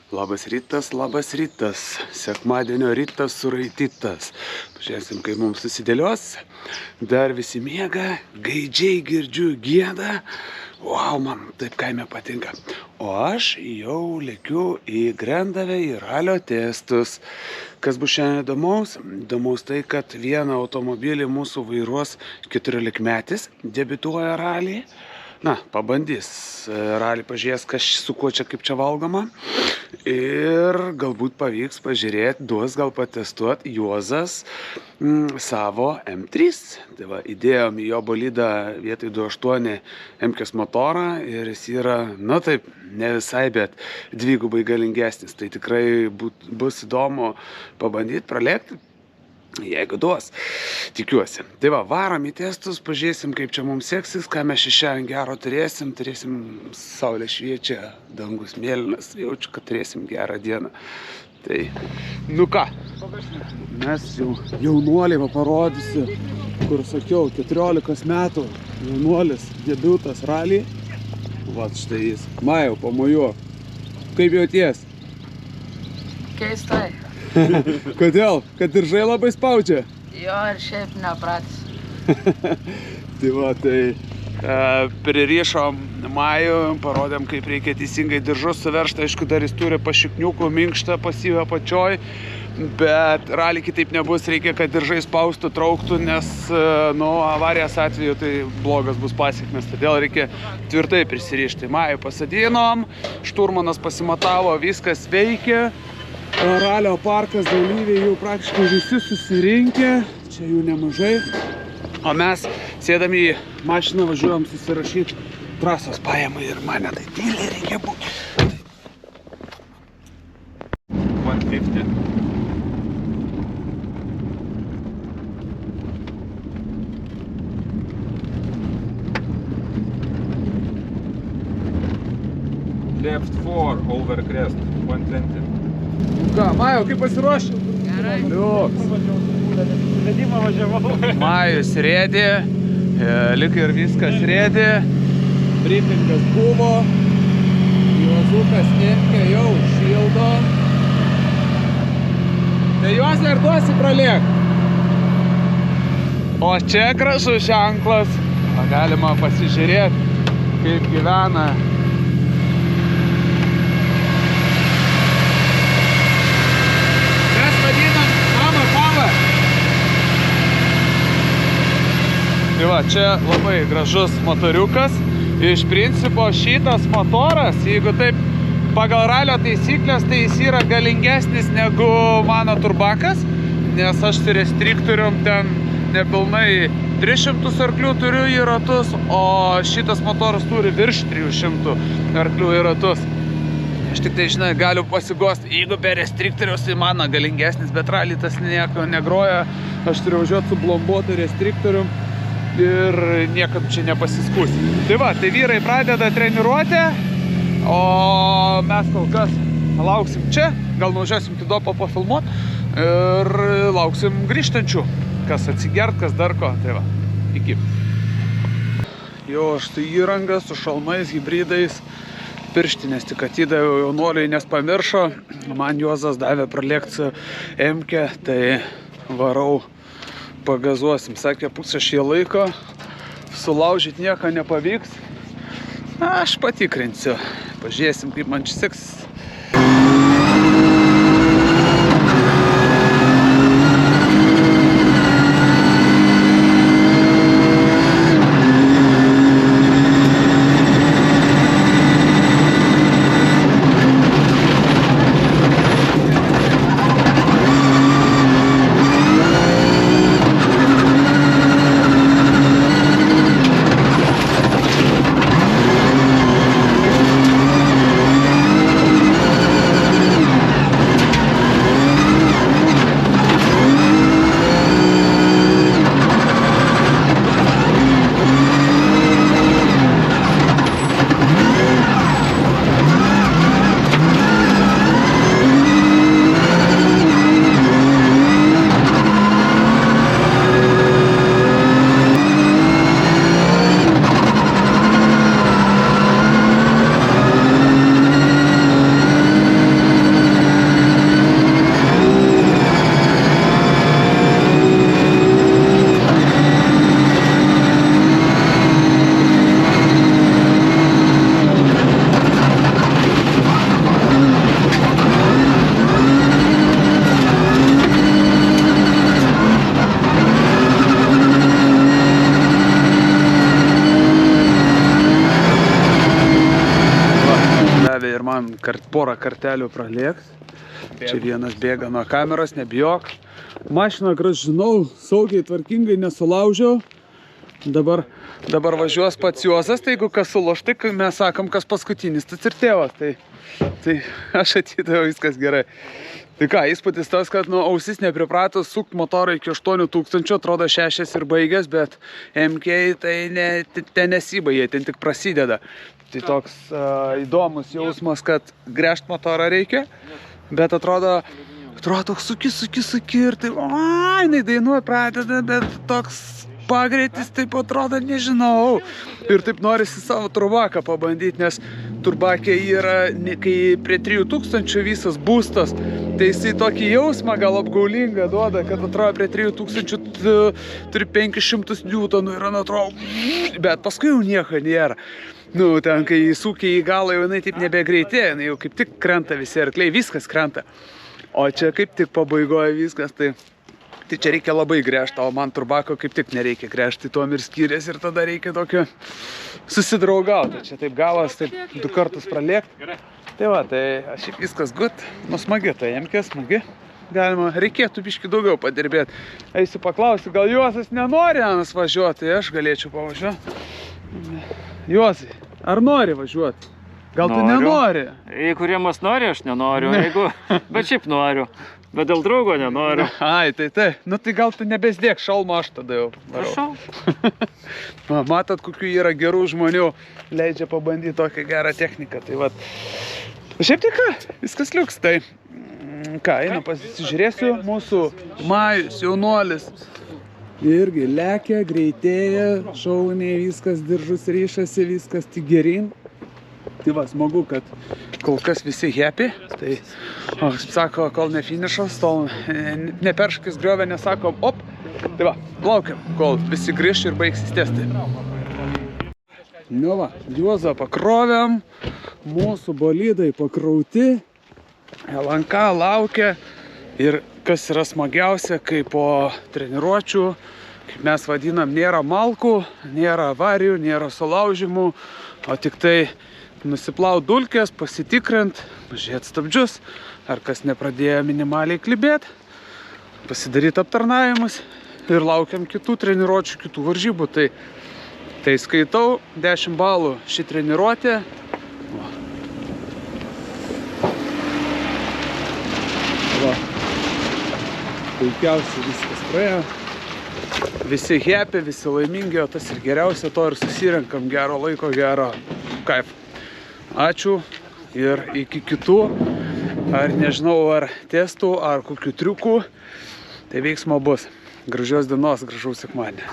Labas rytas, sekmadienio rytas suraitytas. Pažiūrėsim, kaip mums susidėlios. Dar visi miega, gaidžiai girdžiu gėdą. Wow, man taip kaime patinka. O aš jau lekiu į Grendavę į ralio testus. Kas bus šiandien įdomaus? Įdomaus tai, kad vieną automobilį mūsų vairuos 14-metis, debiutuoja ralį. Na, pabandys ralį, pažiūrės, kas su kuo čia, kaip čia valgoma. Ir galbūt pavyks pažiūrėti, duos gal patestuoti Juozas savo M3. Tai va, įdėjom į jo bolidą vietoj 2.8 M-kės motorą ir jis yra, nu taip, ne visai, bet dvigubai galingesnis. Tai tikrai bus įdomu pabandyti, pralėkti. Jeigu duos, tikiuosi. Tai va, varom į testus, pažiūrėsim, kaip čia mums seksis, ką mes šiandien gero turėsim. Turėsim saulė šviečia, dangus mėlynas, jaučiu, kad turėsim gerą dieną. Tai, nu ką, mes jau jaunuoliai parodysiu, kur sakiau, 14 metų jaunuolis, debiutas ralį. Vat štai jis, Majau, pamojuo. Kaip jauties? Keistai. Kodėl? Kad diržai labai spaudžia? Jo, ir šiaip nepratęs. Tai va, pririšom Majų, parodėm, kaip reikia teisingai diržus suveržti. Aišku, dar jis turi pašikniukų, minkštą pasyvę apačioj, bet ralį kitaip nebus, reikia, kad diržai spaustų, trauktų, nes avarijos atveju tai blogas bus pasiekmes, todėl reikia tvirtai prisirišti. Majų pasadinom, šturmanas pasimatavo, viskas veikia. Ralio parkas dalyviai jau praktiškai visi susirinkę, čia jų nemažai. O mes sėdami į mašiną važiuojam susirašyti trasos pajamai ir mane tai tyliai reikia būti. 150. Left 4 over crest 120. Ką, Majau, kaip pasiruoši? Gerai. Vedimą važiavau. Majus rėdė, lik ir viskas rėdė. Briefingas buvo, Juozukas Nemke jau šildo. Tai Juozai ir duosi praliek. O čia gražus ženklas. Galima pasižiūrėti, kaip gyvena. Tai va, čia labai gražus motoriukas. Iš principo šitas motoras, jeigu taip pagal ralio taisyklės, tai jis yra galingesnis negu mano turbakas, nes aš su restriktorium ten nepilnai 300 arklių turiu į ratus, o šitas motoras turi virš 300 arklių į ratus. Aš tik tai, žinai, galiu pasigosti, jeigu be restriktoriaus, tai mano galingesnis, bet ralį tas nieko negroja. Aš turiu važiuoti su blombuotu restriktorium ir niekam čia nepasiskus. Tai va, tai vyrai pradeda treniruotę, o mes kol kas lauksim čia, gal nuvažiuosim Tidopą pafilmuoti ir lauksim grįžtančių, kas atsigert, kas dar ko. Tai va, iki. Jo, štai įranga su šalmais, hibridais, pirštinės tik atidaviau jaunuoliai, nes pamiršo. Man Juozas davė pralėkti su M-kę, tai varau. Pagazuosim, sakė, pusę šį laiko, sulaužyti nieko nepavyks. Aš patikrinsiu, pažiūrėsim, kaip man čia seksis. porą kartelių pralėks. Čia vienas bėga nuo kameros, nebijok. Mašiną grąžinau, saugiai, tvarkingai, nesulaužiau. Dabar važiuos pats Juozas, tai jeigu kas suloš, tai mes sakom, kas paskutinis, tas ir tėvas. Tai aš atidaviau, viskas gerai. Tai ką, įspūdis tas, kad ausis nepripratus sukt motorą iki 8000, atrodo 6 ir baigęs, bet MK tai ten nesibaigė, ten tik prasideda. Tai toks įdomus jausmas, kad gręžt motorą reikia, bet atrodo toks suki ir tai, jinai dainuoja pradeda, bet toks pagreitis, taip atrodo, nežinau. Ir taip norisi savo turbaką pabandyti, nes turbakė yra, kai prie 3000 visas būstas, tai jisai tokį jausmą gal apgaulingą duoda, kad atrodo prie 3000 turi 500 Newtonų ir atrodo, bet paskui jau nieko nėra. Ten, kai įsūkiai į galą, jau jinai taip nebegreitėja, jinai jau kaip tik krenta visi arkliai, viskas krenta. O čia kaip tik pabaigoja viskas, tai čia reikia labai gręžti, o man turbako kaip tik nereikia gręžti, tuom ir skiriasi ir tada reikia tokio susidraugauti. Čia taip galas, taip 2 kartus pralėkti. Tai va, tai šiaip viskas gut, smagi, tai MK smagi. Galima, reikėtų biškį daugiau padirbėti. Eisiu paklausiu, gal Juozas nenori Anas važiuoti, tai aš galėčiau pavažiuoti. Juozai, ar nori važiuoti? Gal tu nenori? Jeigu Rėmas nori, aš nenoriu, bet šiaip noriu. Bet dėl draugo nenoriu. Ai, tai. Tai gal tu nebesdėk šalmo, aš tada jau varau. Prašau. Matot, kokių yra gerų žmonių, leidžia pabandyti tokią gerą techniką. Tai vat. Šiaip tai ką, viskas liuks. Tai ką, einu pasižiūrėsiu, mūsų Majus, jaunuolis. Irgi lekia, greitėja, šauniai, viskas diržus ryšasi, viskas tik gerin. Tai va, smagu, kad kol kas visi happy, tai, sako, kol ne finišas, tol neperškis griovė, nesakom, op, tai va, laukiam, kol visi grįš ir baigsis testai. Nu va, Juozą pakrovėm, mūsų bolidai pakrauti, LNK laukia ir kas yra smagiausia, kai po treniruočių, kaip mes vadinam, nėra malkų, nėra avarijų, nėra sulaužimų, o tik tai nusiplaut dulkės, pasitikrint, pažiūrėt stabdžius, ar kas nepradėjo minimaliai klibėt, pasidaryt aptarnavimus ir laukiam kitų treniruočių, kitų varžybų. Tai skaitau 10 balų šį treniruotę. Va. Puikiausiai viskas praėjo. Visi happy, visi laimingi, o tas ir geriausia, to ir susirenkam gero laiko, gero kaifo. Ačiū ir iki kitų, ar nežinau, ar testų, ar kokių triukų, tai veiksmo bus. Gražios dienos, gražaus sekmadienio.